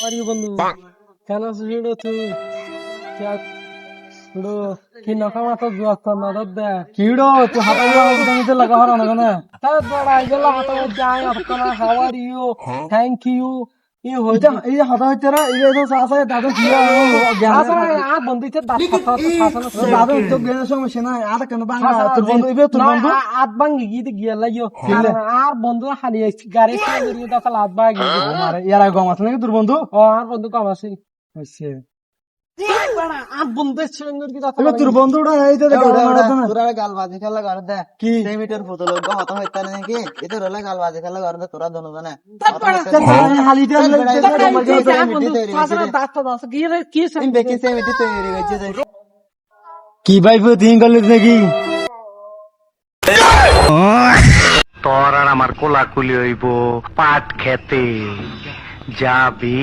আরে বন্ধু কেন আছিস রে তুই ছোড়ো কি নকামা তো জুয়াত না দে কিড়ো তুই হাতা জমিতে লাগা হরা না না তাই বড় আইগলা হতো যাই অতনা how are you thank you ই হইতা এই যে হাতা হইতে রা এই যে সাসা দাদু কি আচ্ছা আর বন্ধুতে দাঁত কথা তো শাসন দাদু তো গেনের সমস্যা নাই আর কেন বাংলা তোর বন্ধু ইবে তোর বন্ধু আট ভাঙ্গি গিয়ে গিয়ে লাগিও আর বন্ধু হালি গাড়ি দিয়ে দখল আট ভাঙ্গি মারে ইয়ারা গম আছে নাকি তোর বন্ধু ও আর বন্ধু কম আছে হইছে আর বন্ধু সুন্দর কি কথা এবার তোর বন্ধুটা এই তো গাড়ি মারা না তোরা গালবাজি খেলা করে দে কি 2 মিটার ফুটল হত হইতা নাকি এতে রলে গালবাজি খেলা করে দে তোরা দনু জানে হালিতে বেকি 2 মিটার তৈরি হইছে যে কি ভাই তিন গলি নাকি তোর আর আমার কোলাকুলি হইব পাট খেতে যাবি।